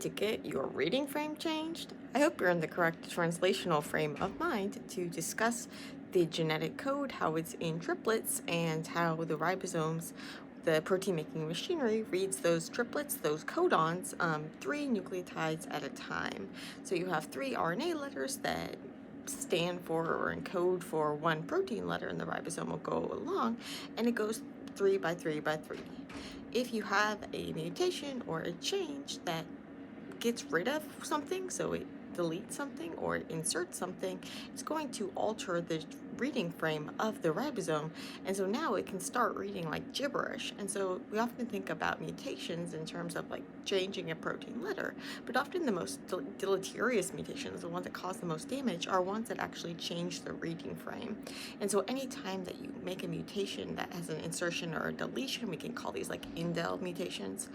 to get your reading frame changed? I hope you're in the correct translational frame of mind to discuss the genetic code, how it's in triplets, and how the ribosomes, the protein making machinery, reads those triplets, those codons, 3 nucleotides at a time. So you have 3 RNA letters that stand for or encode for 1 protein letter, and the ribosome will go along, and it goes 3 by 3 by 3. If you have a mutation or a change that gets rid of something, so it deletes something or it inserts something, it's going to alter the reading frame of the ribosome, and so now it can start reading like gibberish. And so we often think about mutations in terms of like changing a protein letter, but often the most deleterious mutations, the ones that cause the most damage, are ones that actually change the reading frame. And so anytime that you make a mutation that has an insertion or a deletion, we can call these like indel mutations,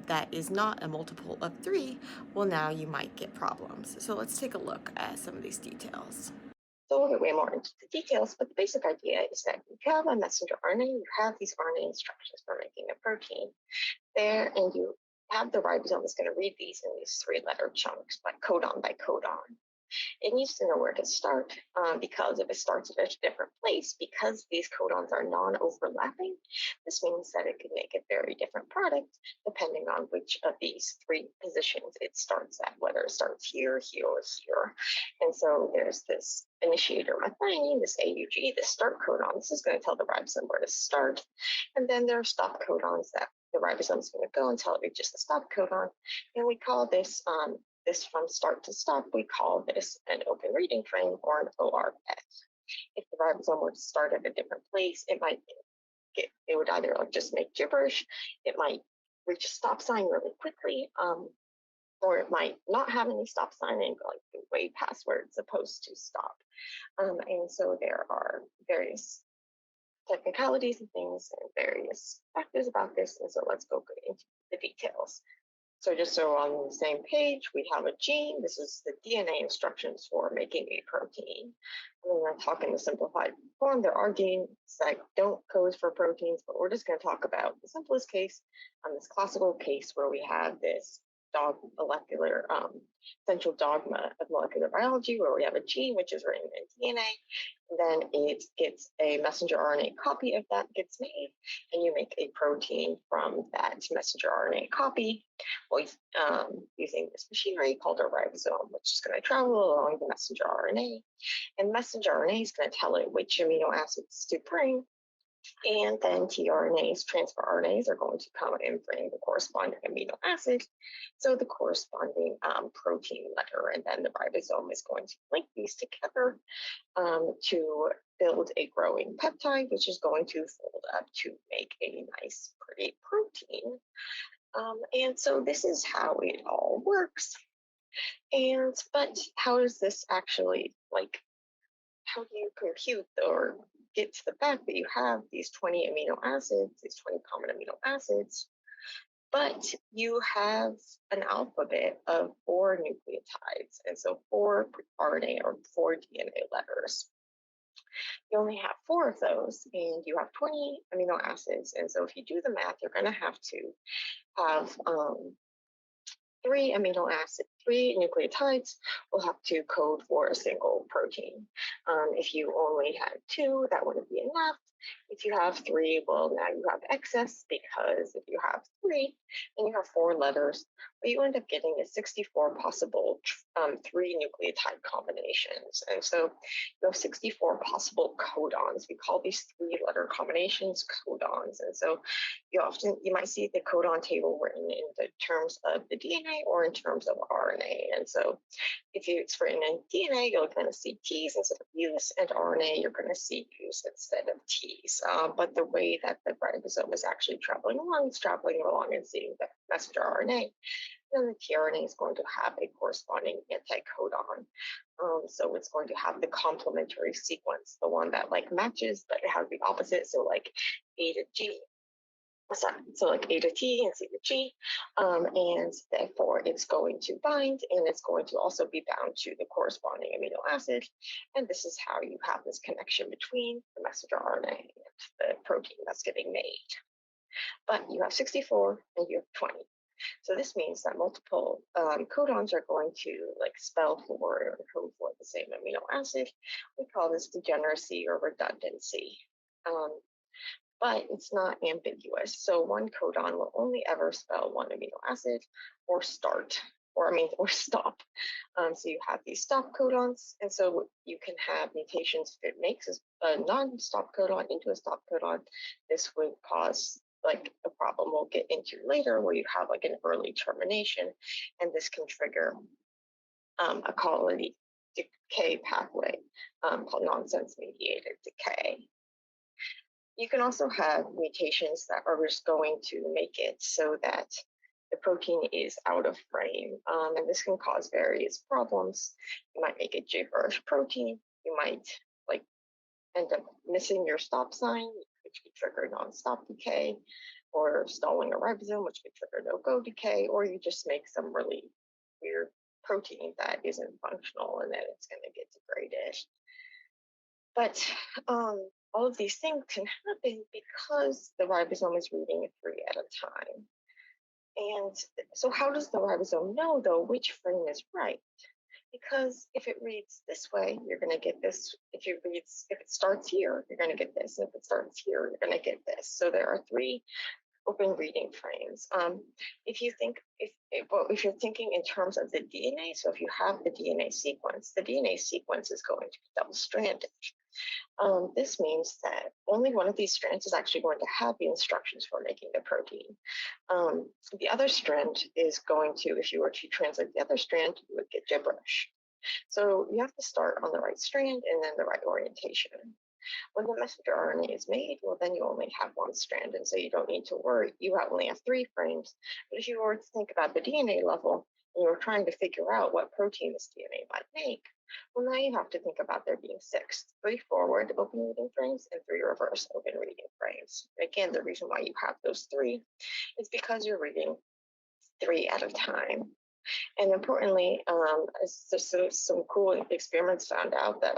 that is not a multiple of 3, well, now you might get problems. So let's take a look at some of these details. So we'll get way more into the details, but the basic idea is that you have a messenger RNA, you have these RNA instructions for making a protein there, and you have the ribosome is going to read these in these 3-letter chunks by codon. It needs to know where to start, because if it starts at a different place, because these codons are non-overlapping, this means that it can make a very different product depending on which of these 3 positions it starts at, whether it starts here, here, or here. And so there's this initiator methionine, this AUG, this start codon. This is going to tell the ribosome where to start. And then there are stop codons that the ribosome is going to go until it reaches the stop codon. And we call this from start to stop, we call this an open reading frame, or an ORF. If the ribosome were to start at a different place, it would either just make gibberish, it might reach a stop sign really quickly, or it might not have any stop sign and go way past where it's supposed to stop. And so there are various technicalities and things and various factors about this, and so let's go into the details. So just so we're on the same page, we have a gene. This is the DNA instructions for making a protein. And we're going to talk in the simplified form. There are genes that don't code for proteins, but we're just going to talk about the simplest case, this classical case where we have this molecular central dogma of molecular biology, where we have a gene which is written in DNA, and then it gets a messenger RNA copy of that gets made, and you make a protein from that messenger RNA copy, using this machinery called a ribosome, which is going to travel along the messenger RNA, and messenger RNA is going to tell it which amino acids to bring. And then tRNAs, transfer RNAs, are going to come and bring the corresponding amino acid, so the corresponding protein letter. And then the ribosome is going to link these together to build a growing peptide, which is going to fold up to make a nice, pretty protein. And so this is how it all works. But how does this actually, how do you compute or get to the fact that you have these 20 amino acids, these 20 common amino acids, but you have an alphabet of 4 nucleotides, and so 4 RNA or 4 DNA letters. You only have 4 of those, and you have 20 amino acids, and so if you do the math, you're going to have 3 amino acids, 3 nucleotides will have to code for a single protein. If you only had 2, that wouldn't be enough. If you have 3, well, now you have excess, because if you have 3, then you have 4 letters, but you end up getting a 64 possible 3 nucleotide combinations. And so you have 64 possible codons. We call these 3-letter combinations codons. And so you might see the codon table written in the terms of the DNA or in terms of RNA. And so if it's written in DNA, you're going to see T's instead of U's, and RNA, you're going to see U's instead of T's. But the way that the ribosome is actually traveling along, it's traveling along and seeing the messenger RNA. Then the tRNA is going to have a corresponding anticodon. So it's going to have the complementary sequence, the one that matches, but it has the opposite. So A to G. So A to T and C to G, and therefore it's going to bind, and it's going to also be bound to the corresponding amino acid, and this is how you have this connection between the messenger RNA and the protein that's getting made. But you have 64 and you have 20. So this means that multiple codons are going to like spell for or code for the same amino acid. We call this degeneracy or redundancy. Um, but it's not ambiguous. So one codon will only ever spell one amino acid or start, or stop. So you have these stop codons, and so you can have mutations if it makes a non-stop codon into a stop codon. This would cause like a problem we'll get into later where you have like an early termination, and this can trigger a quality decay pathway called nonsense mediated decay. You can also have mutations that are just going to make it so that the protein is out of frame, and this can cause various problems. You might make a gibberish protein. You might like end up missing your stop sign, which could trigger non-stop decay, or stalling a ribosome, which could trigger no-go decay, or you just make some really weird protein that isn't functional, and then it's going to get degraded. But all of these things can happen because the ribosome is reading it 3 at a time. And so how does the ribosome know, though, which frame is right? Because if it reads this way, you're going to get this. If it starts here, you're going to get this. And if it starts here, you're going to get this. So there are 3 open reading frames. If you're thinking in terms of the DNA, so if you have the DNA sequence is going to be double-stranded. This means that only one of these strands is actually going to have the instructions for making the protein. The other strand is going to, if you were to translate the other strand, you would get gibberish. So you have to start on the right strand and then the right orientation. When the messenger RNA is made, well, then you only have 1 strand, and so you don't need to worry. You only have 3 frames. But if you were to think about the DNA level, and you were trying to figure out what protein this DNA might make, well, now you have to think about there being 6, 3 forward open reading frames and 3 reverse open reading frames. Again, the reason why you have those 3 is because you're reading 3 at a time. And importantly, so some cool experiments found out that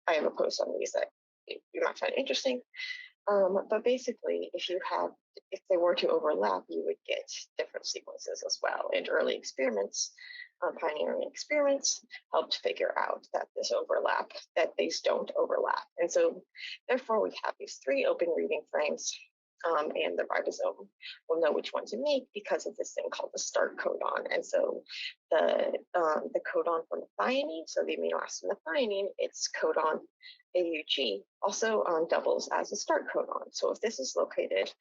I have a post on these that you might find interesting. But basically, if they were to overlap, you would get different sequences as well. And early experiments, pioneering experiments, helped figure out that these don't overlap. And so, therefore, we have these 3 open reading frames. And the ribosome will know which one to make because of this thing called the start codon. And so the codon for methionine, so the amino acid methionine, its codon AUG also doubles as a start codon. So if this is located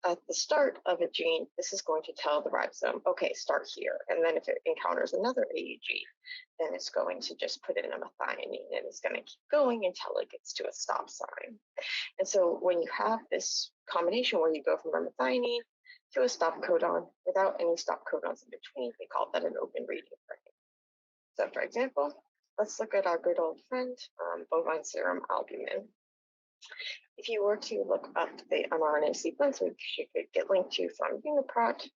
at the start of a gene, this is going to tell the ribosome, okay, start here. And then if it encounters another AUG, then it's going to just put in a methionine and it's going to keep going until it gets to a stop sign. And so when you have this combination where you go from a methionine to a stop codon without any stop codons in between, we call that an open reading frame. So for example, let's look at our good old friend, bovine serum albumin. If you were to look up the mRNA sequence, which you could get linked to from Uniprot,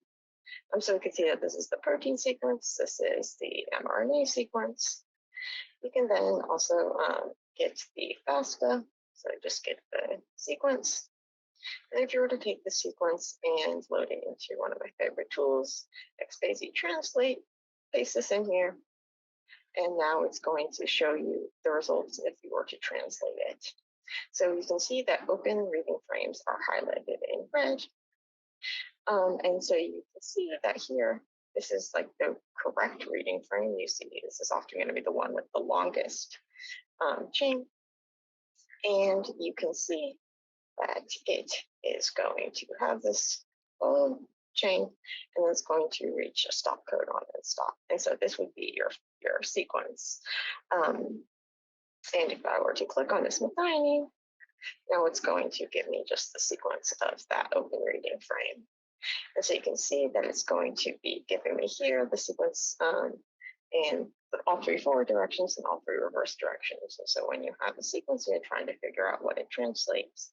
so we can see that this is the protein sequence, this is the mRNA sequence. You can then also get the FASTA, so just get the sequence. And if you were to take the sequence and load it into one of my favorite tools, XBasy Translate, paste this in here, and now it's going to show you the results if you were to translate it. So you can see that open reading frames are highlighted in red. And so you can see that here, this is like the correct reading frame. You see this is often going to be the one with the longest chain. And you can see that it is going to have this whole chain, and it's going to reach a stop codon and stop. And so this would be your sequence. And if I were to click on this methionine, now it's going to give me just the sequence of that open reading frame. And so you can see that it's going to be giving me here the sequence in all 3 forward directions and all 3 reverse directions. And so when you have a sequence and you're trying to figure out what it translates,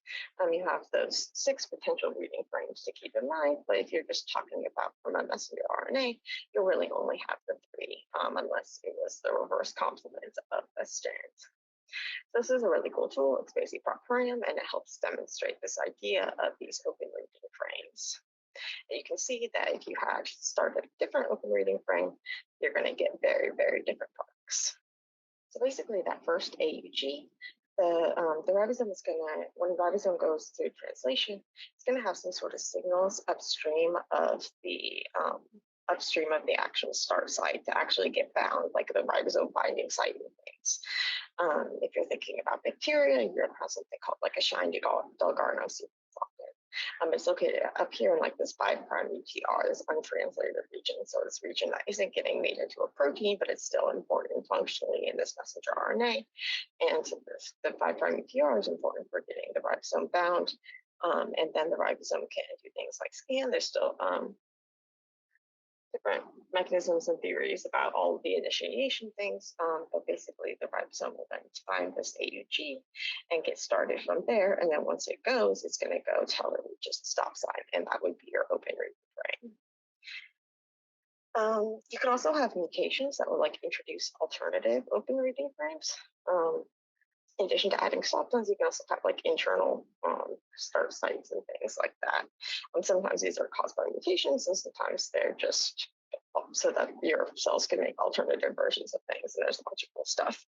you have those 6 potential reading frames to keep in mind. But if you're just talking about from a messenger RNA, you'll really only have the 3, unless it was the reverse complement of a strand. So this is a really cool tool. It's basically Proctorium, and it helps demonstrate this idea of these open reading frames. And you can see that if you had started a different open reading frame, you're going to get very, very different products. So basically that first AUG, the ribosome is going to, when the ribosome goes through translation, it's going to have some sort of signals upstream of the actual start site to actually get bound, like the ribosome binding site and things. If you're thinking about bacteria, you're going to have something called like a shiny Dalgarno sequence. It's located up here in like this 5' UTR, this untranslated region. So this region that isn't getting made into a protein, but it's still important functionally in this messenger RNA. And the 5' UTR is important for getting the ribosome bound. And then the ribosome can do things like scan. There's still different mechanisms and theories about all of the initiation things, but basically the ribosome will then find this AUG and get started from there. And then once it goes, it's going to go till it reaches the stop sign, and that would be your open reading frame. You can also have mutations that will like introduce alternative open reading frames. In addition to adding stop zones, you can also have like internal start sites and things like that. Sometimes these are caused by mutations, and sometimes they're just so that your cells can make alternative versions of things. And there's a bunch of cool stuff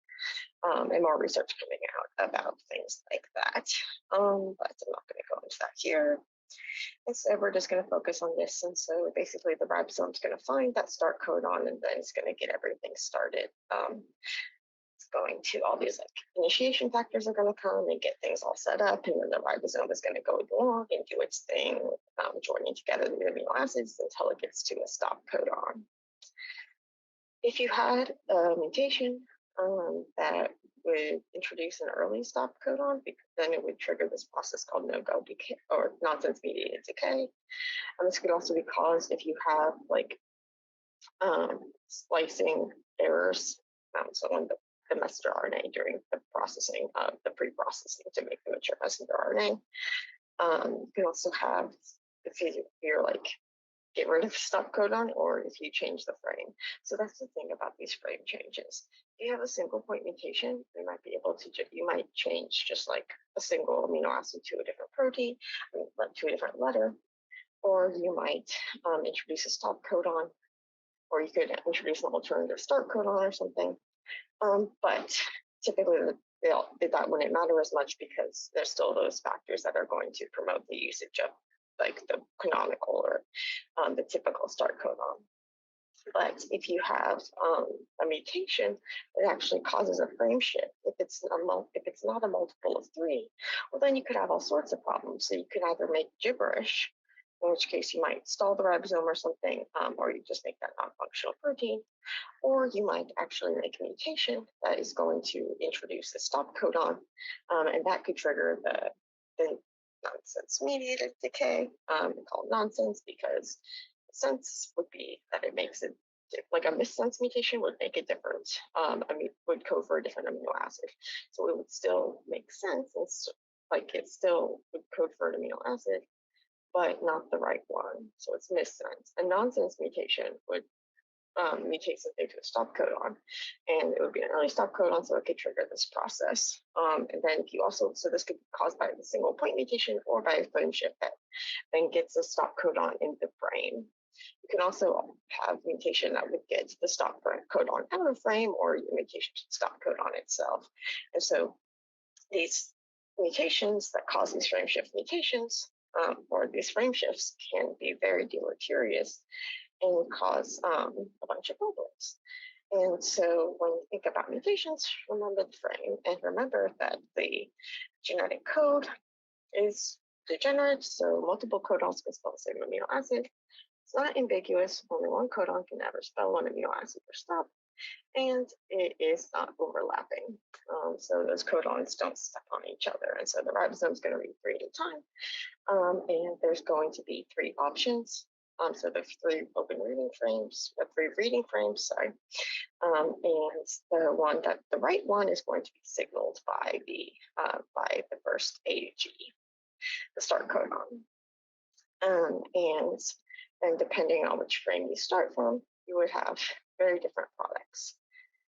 and more research coming out about things like that. But I'm not going to go into that here. Instead, we're just going to focus on this. And so basically the ribosome is going to find that start codon, and then it's going to get everything started. Going to all these like initiation factors are going to come and get things all set up, and then the ribosome is going to go along and do its thing, joining together the amino acids until it gets to a stop codon. If you had a mutation that would introduce an early stop codon, then it would trigger this process called no-go decay or nonsense mediated decay. And this could also be caused if you have like splicing errors. So when the messenger RNA during the processing of the pre-processing to make the mature messenger RNA. You can also have, if you're like, get rid of stop codon, or if you change the frame. So that's the thing about these frame changes. If you have a single point mutation, you might be able to, you might change just like a single amino acid to a different protein, to a different letter, or you might introduce a stop codon, or you could introduce an alternative start codon or something. But typically that wouldn't matter as much because there's still those factors that are going to promote the usage of like the canonical or the typical start codon. But if you have a mutation that actually causes a frame shift, if it's not a multiple of 3, well then you could have all sorts of problems. So you could either make gibberish, in which case you might stall the ribosome or something, or you just make that non-functional protein, or you might actually make a mutation that is going to introduce the stop codon, and that could trigger the nonsense-mediated decay. Called nonsense because the sense would be that it makes it like a missense mutation would make a different, would code for a different amino acid. So it would still make sense, and like it still would code for an amino acid, but not the right one. So it's missense. A nonsense mutation would mutate something to a stop codon, and it would be an early stop codon, so it could trigger this process. And then if you also, so this could be caused by a single point mutation or by a frame shift that then gets a stop codon in the frame. You can also have mutation that would get the stop codon out of frame, or your mutation to stop codon itself. And so these mutations that cause these frame shift mutations, or these frame shifts, can be very deleterious and cause a bunch of problems. And so when you think about mutations, remember the frame, and remember that the genetic code is degenerate, so multiple codons can spell the same amino acid. It's not ambiguous, only one codon can ever spell one amino acid for stop, and it is not overlapping. So those codons don't step on each other, and so the ribosome is going to read 3 at a time, and there's going to be 3 options. So there's 3 open reading frames, 3 reading frames, sorry. And the right one is going to be signaled by the first AUG, the start codon. And then depending on which frame you start from, you would have very different products.